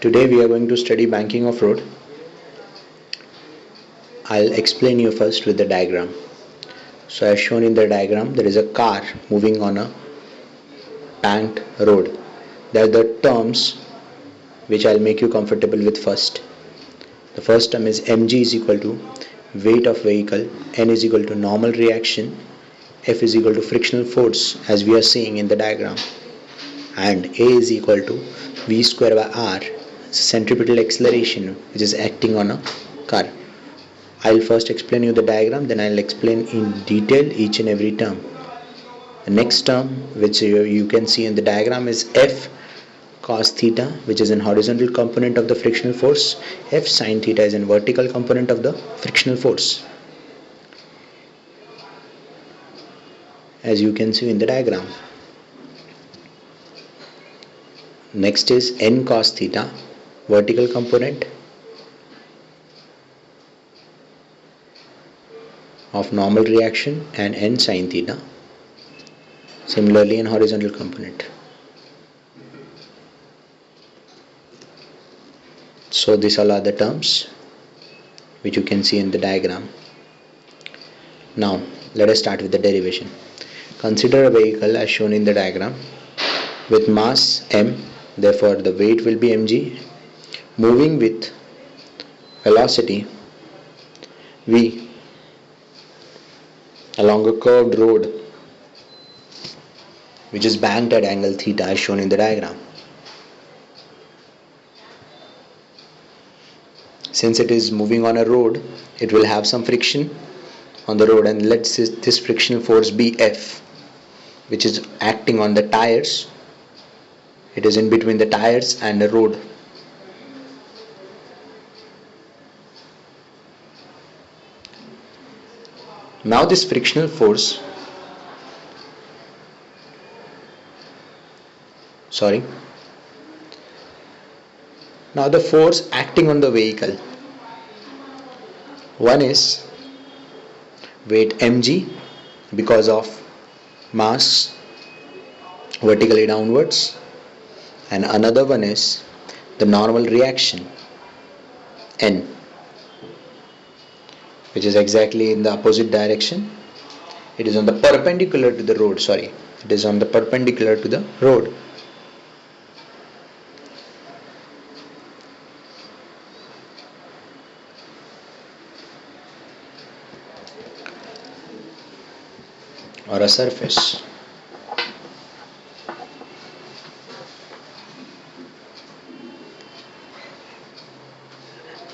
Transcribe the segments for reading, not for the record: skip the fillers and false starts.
Today we are going to study banking of road. I'll explain you first with the diagram. So as shown in the diagram, there is a car moving on a banked road. There are the terms which I'll make you comfortable with first. The first term is mg is equal to weight of vehicle, n is equal to normal reaction, F is equal to frictional force as we are seeing in the diagram, and A is equal to V square by R, centripetal acceleration which is acting on a car. I'll first explain you the diagram, then I'll explain in detail each and every term. The next term which you can see in the diagram is F cos theta, which is an horizontal component of the frictional force. F sin theta is a vertical component of the frictional force, as you can see in the diagram. Next is n cos theta, vertical component of normal reaction, and n sin theta, similarly an horizontal component. So these all are the terms which you can see in the diagram. Now let us start with the derivation. Consider a vehicle as shown in the diagram with mass m, therefore the weight will be mg, moving with velocity v along a curved road which is banked at angle theta as shown in the diagram. Since it is moving on a road, it will have some friction on the road, and let this frictional force be F, which is acting on the tires. It is in between the tires and the road. Now this frictional force, now the force acting on the vehicle, one is weight mg because of mass vertically downwards, and another one is the normal reaction n, which is exactly in the opposite direction. It is on the perpendicular to the road, it is on the perpendicular to the road. Or a surface.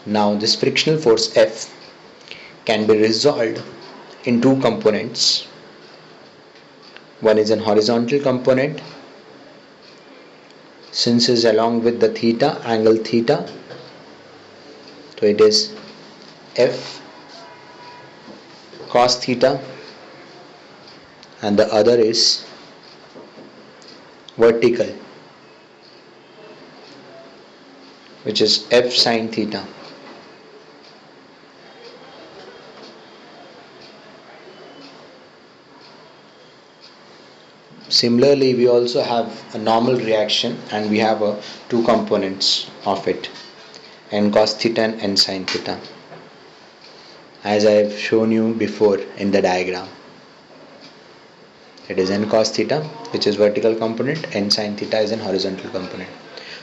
Now this frictional force F can be resolved in two components. One is an horizontal component, since it is along with the theta, angle theta, so it is F cos theta, and the other is vertical, which is F sin theta. Similarly, we also have a normal reaction, and we have two components of it, n cos theta and n sin theta, as I have shown you before in the diagram. It is n cos theta, which is vertical component, n sin theta is an horizontal component.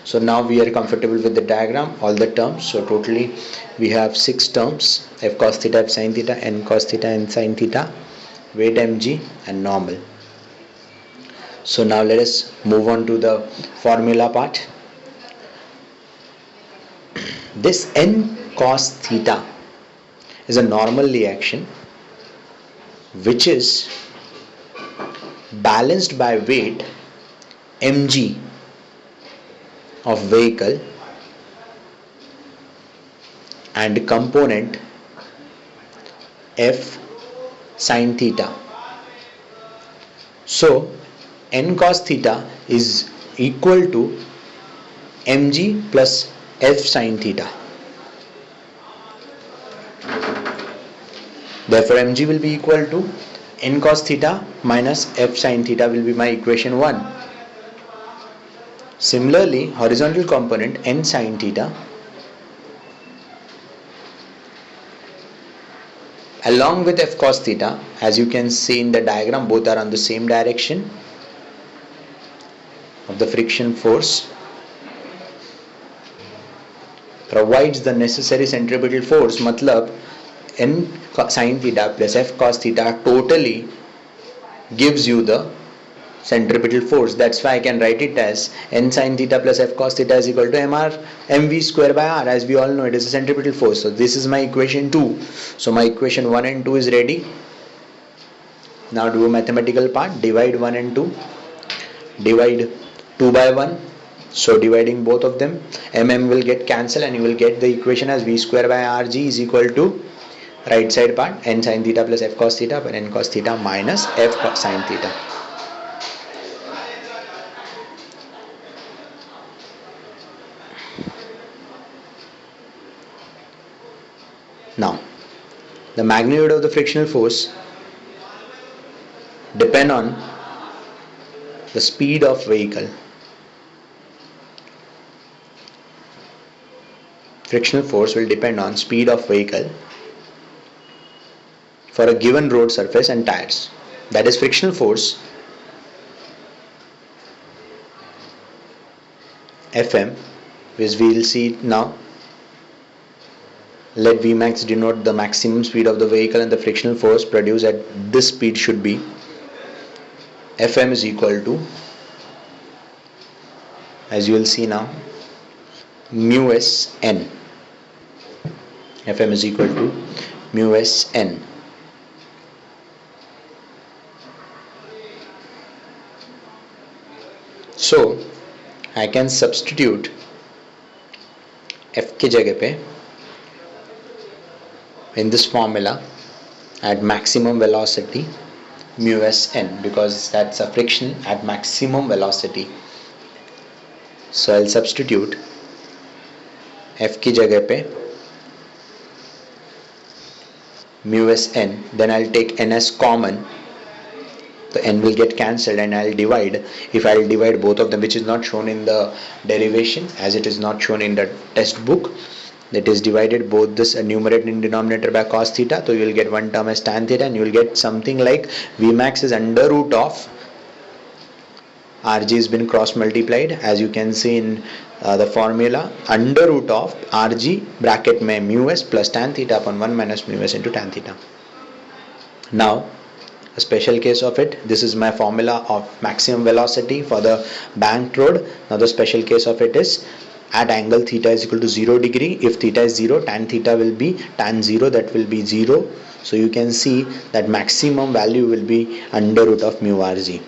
So now we are comfortable with the diagram, all the terms. So totally we have 6 terms: f cos theta, f sin theta, n cos theta, n sin theta, weight mg, and normal. So now let us move on to the formula part. This n cos theta is a normal reaction which is balanced by weight mg of vehicle and component f sin theta. So n cos theta is equal to mg plus f sin theta. Therefore mg will be equal to n cos theta minus f sin theta will be my equation 1. Similarly, horizontal component n sin theta along with f cos theta, as you can see in the diagram, both are on the same direction of the friction force, provides the necessary centripetal force. Matlab n sin theta plus f cos theta totally gives you the centripetal force. That's why I can write it as n sin theta plus f cos theta is equal to mv square by r. As we all know, it is a centripetal force. So this is my equation 2. So my equation 1 and 2 is ready. Now do a mathematical part. Divide 1 and 2. Divide 2 by 1. So dividing both of them, mm will get cancelled and you will get the equation as v square by rg is equal to right side part n sin theta plus f cos theta by n cos theta minus f sin theta. Now, the magnitude of the frictional force depend on the speed of vehicle. Frictional force will depend on speed of vehicle for a given road surface and tires. That is frictional force Fm, which we will see now. Let Vmax denote the maximum speed of the vehicle, and the frictional force produced at this speed should be Fm is equal to, as you will see now, mu s n. Fm is equal to mu s n. So I can substitute F के जगह पे in this formula at maximum velocity mu s n, because that's a friction at maximum velocity. So I'll substitute F की जगह पे mu s n, then I'll take n as common. The n will get cancelled and I'll divide. If I'll divide both of them, which is not shown in the derivation, as it is not shown in the test book, that is divided both this numerator and denominator by cos theta, so you will get one term as tan theta and you will get something like Vmax is under root of Rg has been cross multiplied, as you can see in the formula, under root of Rg bracket mein mu s plus tan theta upon 1 minus mu s into tan theta. Now a special case of it, this is my formula of maximum velocity for the banked road. Now the special case of it is at angle theta is equal to 0 degree. If theta is 0, tan theta will be tan 0, that will be 0. So you can see that maximum value will be under root of mu rg.